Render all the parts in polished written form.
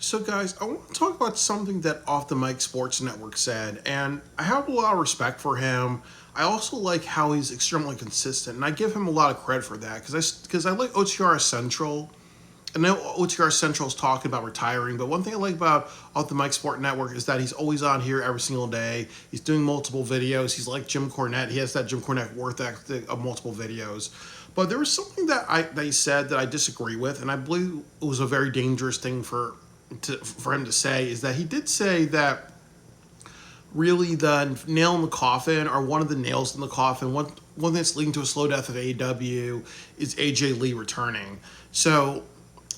So, guys, I want to talk about something that Off the Mic Sports Network said, and I have a lot of respect for him. I also like how he's extremely consistent, and I give him a lot of credit for that because I like OTR Central. I know OTR Central is talking about retiring, but one thing I like about Off the Mic Sport Network is that he's always on here every single day. He's doing multiple videos. He's like Jim Cornette. He has that Jim Cornette worth ethic of multiple videos. But there was something that he said that I disagree with, and I believe it was a very dangerous thing for him to say. Is that he did say that really the nail in the coffin, or one of the nails in the coffin, one thing that's leading to a slow death of AEW is AJ Lee returning. So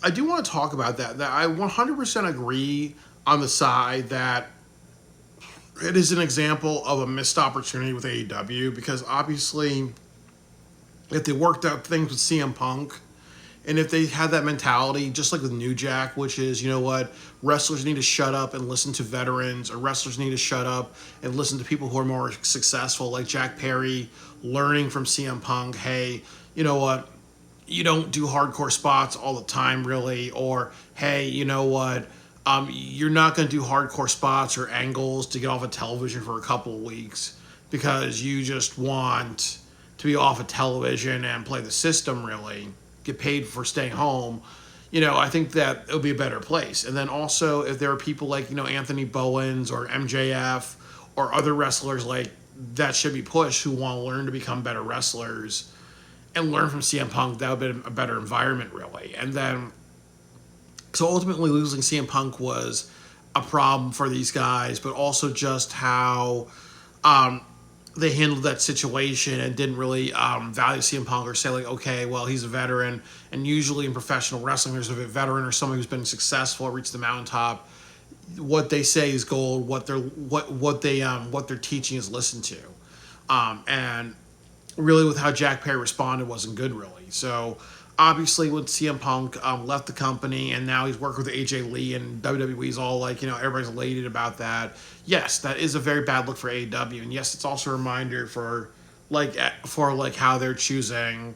I do want to talk about that. That I 100% agree on the side that it is an example of a missed opportunity with AEW, because obviously if they worked out things with CM Punk, and if they had that mentality, just like with New Jack, which is, you know what, wrestlers need to shut up and listen to veterans, or wrestlers need to shut up and listen to people who are more successful, like Jack Perry learning from CM Punk, hey, you know what, you don't do hardcore spots all the time, really, or hey, you know what, you're not going to do hardcore spots or angles to get off of television for a couple of weeks because you just want to be off of television and play the system, really get paid for staying home. I think that it would be a better place. And then also, if there are people like, Anthony Bowens or MJF or other wrestlers like that should be pushed, who want to learn to become better wrestlers and learn from CM Punk, that would be a better environment, really. And then, so ultimately losing CM Punk was a problem for these guys, but also just how they handled that situation and didn't really value CM Punk, or say like, okay, well, he's a veteran, and usually in professional wrestling, there's a veteran or somebody who's been successful, reached the mountaintop. What they say is gold. What they're teaching is listened to, and really with how Jack Perry responded wasn't good, really. So obviously when CM Punk left the company and now he's working with AJ Lee, and WWE's all like, everybody's elated about that. Yes, that is a very bad look for AEW, and yes, it's also a reminder for how they're choosing.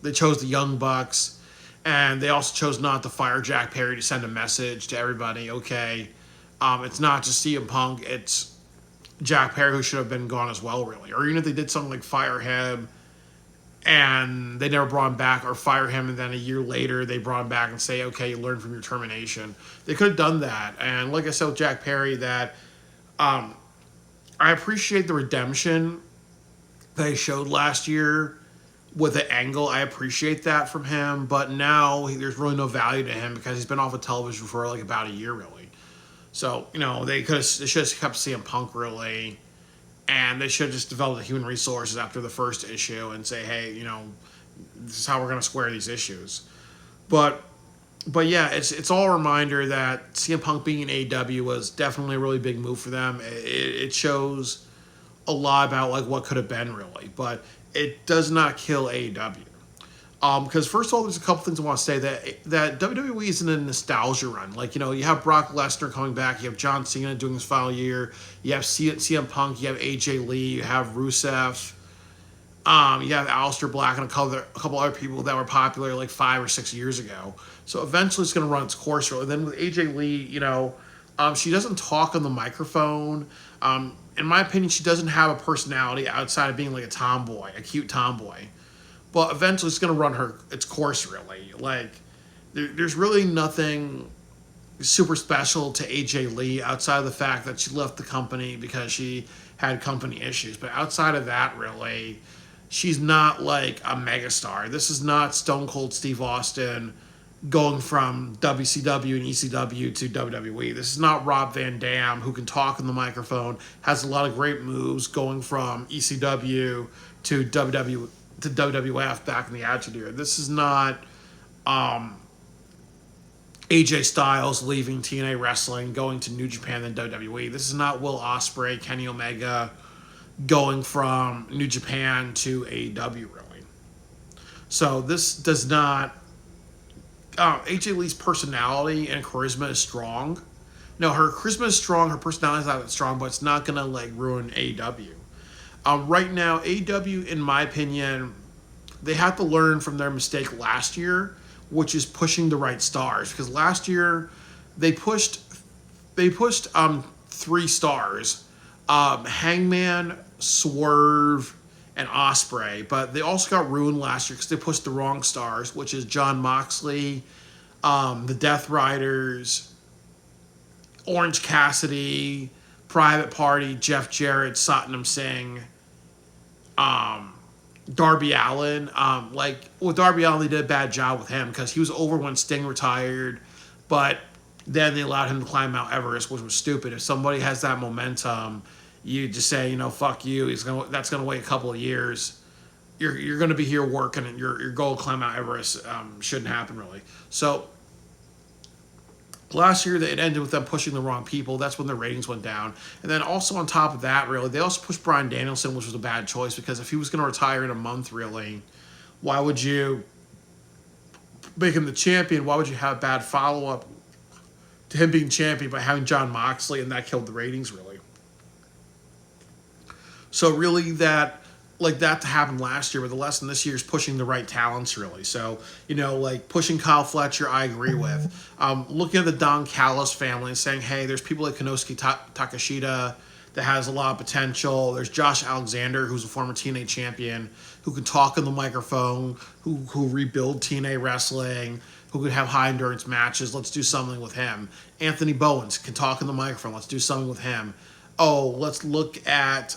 They chose the Young Bucks, and they also chose not to fire Jack Perry to send a message to everybody. Okay, it's not just CM Punk, it's Jack Perry who should have been gone as well, really. Or even if they did something like fire him and they never brought him back, or fire him and then a year later they brought him back and say, okay, you learned from your termination. They could have done that. And like I said with Jack Perry, that I appreciate the redemption they showed last year with the angle. I appreciate that from him, but now there's really no value to him because he's been off of television for like about a year, really. So, they should have kept CM Punk, really, and they should have just developed the human resources after the first issue and say, hey, this is how we're going to square these issues. But yeah, it's all a reminder that CM Punk being in AEW was definitely a really big move for them. It shows a lot about like what could have been, really, but it does not kill AEW. Because first of all, there's a couple things I want to say that WWE is in a nostalgia run. Like, you have Brock Lesnar coming back, you have John Cena doing his final year, you have CM Punk, you have AJ Lee, you have Rusev, you have Aleister Black, and a couple other people that were popular like 5 or 6 years ago. So eventually it's going to run its course. And then with AJ Lee, she doesn't talk on the microphone. In my opinion, she doesn't have a personality outside of being like a tomboy, a cute tomboy. But eventually it's going to run its course, really. Like, there's really nothing super special to AJ Lee outside of the fact that she left the company because she had company issues. But outside of that, really, she's not like a megastar. This is not Stone Cold Steve Austin going from WCW and ECW to WWE. This is not Rob Van Dam, who can talk on the microphone, has a lot of great moves going from ECW to WWF back in the Attitude Era. This is not AJ Styles leaving TNA Wrestling, going to New Japan and WWE. This is not Will Ospreay, Kenny Omega going from New Japan to AEW, really. So this does not... AJ Lee's personality and charisma is strong. No, her charisma is strong, her personality is not that strong, but it's not going to like ruin AEW. Right now, AEW, in my opinion, they have to learn from their mistake last year, which is pushing the right stars. Because last year, they pushed three stars, Hangman, Swerve, and Osprey, but they also got ruined last year because they pushed the wrong stars, which is John Moxley, the Death Riders, Orange Cassidy, Private Party, Jeff Jarrett, Satnam Singh, Darby Allin. With Darby Allin, they did a bad job with him because he was over when Sting retired, but then they allowed him to climb Mount Everest, which was stupid. If somebody has that momentum, you just say, fuck you. That's gonna wait a couple of years. You're gonna be here working, and your goal to climb Mount Everest shouldn't happen really. So last year, it ended with them pushing the wrong people. That's when their ratings went down. And then also on top of that, really, they also pushed Bryan Danielson, which was a bad choice because if he was going to retire in a month, really, why would you make him the champion? Why would you have bad follow-up to him being champion by having John Moxley, and that killed the ratings, really. So really that to happen last year, but the lesson this year is pushing the right talents, really. So, pushing Kyle Fletcher, I agree with. Looking at the Don Callis family and saying, hey, there's people like Konosuke Takashita that has a lot of potential. There's Josh Alexander, who's a former TNA champion, who can talk in the microphone, who rebuild TNA wrestling, who could have high endurance matches. Let's do something with him. Anthony Bowens can talk in the microphone. Let's do something with him. Oh, let's look at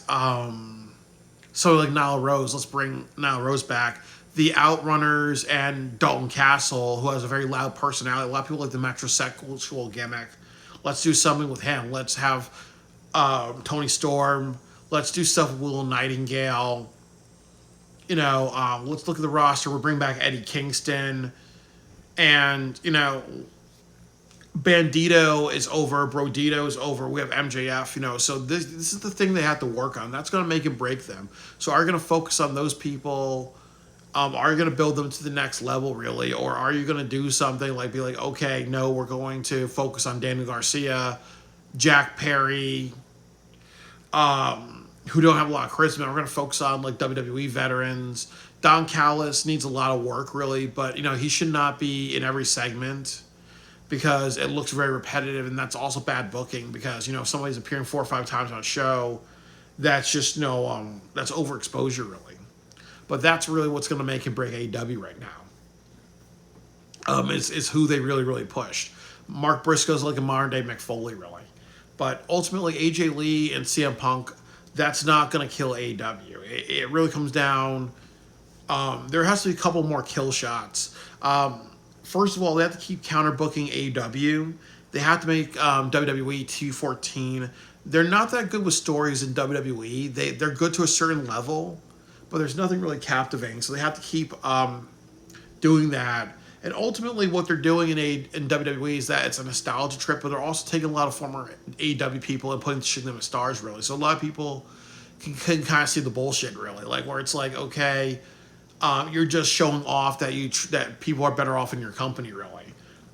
so like Nyla Rose. Let's bring Nyla Rose back. The Outrunners and Dalton Castle, who has a very loud personality. A lot of people like the metrosexual gimmick. Let's do something with him. Let's have Tony Storm. Let's do stuff with Willow Nightingale. Let's look at the roster. We'll bring back Eddie Kingston. And, Bandito is over. Brodito is over. We have MJF, so this is the thing they have to work on. That's going to make and break them. So are you going to focus on those people? Are you going to build them to the next level, really? Or are you going to do something like be like, okay, no, we're going to focus on Daniel Garcia, Jack Perry, who don't have a lot of charisma. We're going to focus on like WWE veterans. Don Callis needs a lot of work, really, but he should not be in every segment because it looks very repetitive, and that's also bad booking because if somebody's appearing 4 or 5 times on a show, that's just that's overexposure, really. But that's really what's going to make and break AEW right now. Is who they really, really pushed. Mark Briscoe's like a modern day Mick Foley, really. But ultimately, AJ Lee and CM Punk, that's not going to kill AEW. It really comes down. There has to be a couple more kill shots. First of all, they have to keep counter booking AEW. They have to make WWE 214. They're not that good with stories in WWE. They're good to a certain level, but there's nothing really captivating. So they have to keep doing that. And ultimately, what they're doing in WWE is that it's a nostalgia trip, but they're also taking a lot of former AEW people and putting them as stars, really. So a lot of people can kind of see the bullshit, really. Like, where it's like, okay, you're just showing off that people are better off in your company, really.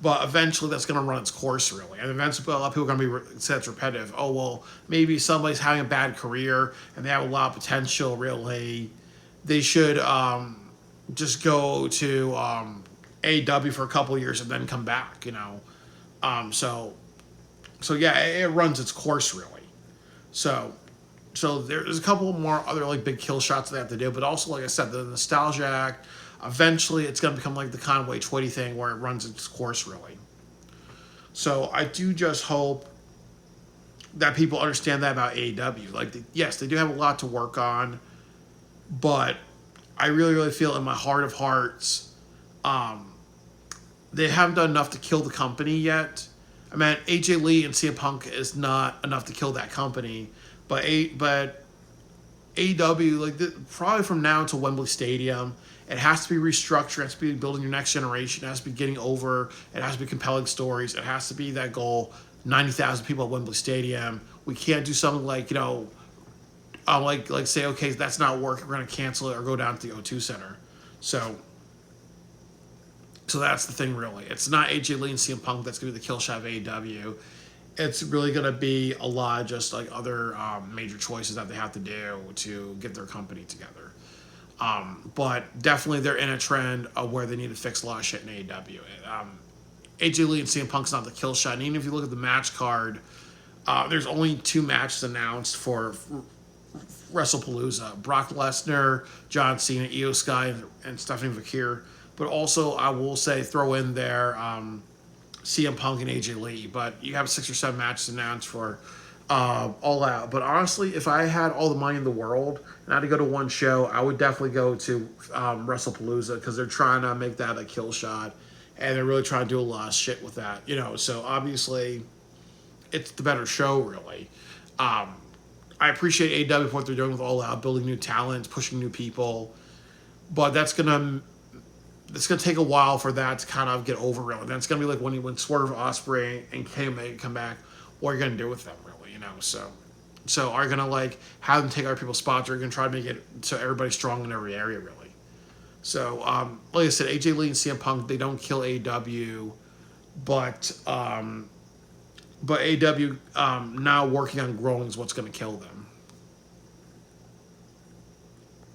But eventually, that's going to run its course, really. And eventually, a lot of people are going to be say it's repetitive. Oh, well, maybe somebody's having a bad career and they have a lot of potential, really. They should just go to AEW for a couple of years and then come back, So yeah, it runs its course, really. So there's a couple more other like big kill shots they have to do, but also, like I said, the Nostalgia Act, eventually it's going to become like the Conway Twitty thing where it runs its course, really. So I do just hope that people understand that about AEW. Like, yes, they do have a lot to work on, but I really, really feel in my heart of hearts, they haven't done enough to kill the company yet. I mean, AJ Lee and CM Punk is not enough to kill that company, but AEW, like probably from now until Wembley Stadium, it has to be restructured. It has to be building your next generation. It has to be getting over. It has to be compelling stories. It has to be that goal. 90,000 people at Wembley Stadium. We can't do something like like say, okay, that's not working. We're going to cancel it or go down to the O2 Center. So that's the thing, really. It's not AJ Lee and CM Punk that's going to be the kill shot of AEW. It's really going to be a lot of just like other major choices that they have to do to get their company together. But definitely they're in a trend of where they need to fix a lot of shit in AEW. AJ Lee and CM Punk's not the kill shot. And even if you look at the match card, there's only 2 matches announced for WrestlePalooza: Brock Lesnar, John Cena, Io Sky, and Stephanie McKeer. But also, I will say, throw in there CM Punk and AJ Lee. But you have 6 or 7 matches announced for All Out. But honestly, if I had all the money in the world and I had to go to one show, I would definitely go to WrestlePalooza, because they're trying to make that a kill shot, and they're really trying to do a lot of shit with that. So obviously, it's the better show, really. I appreciate AEW for what they're doing with All Out, building new talents, pushing new people, but it's gonna take a while for that to kind of get over, really. That's gonna be like when Swerve, Ospreay, and K-Omega come back. What are you gonna do with them, really? So are you gonna like have them take other people's spots, or are you gonna try to make it so everybody's strong in every area, really? So like I said, AJ Lee and CM Punk, they don't kill AEW, but AEW now working on growing is what's going to kill them.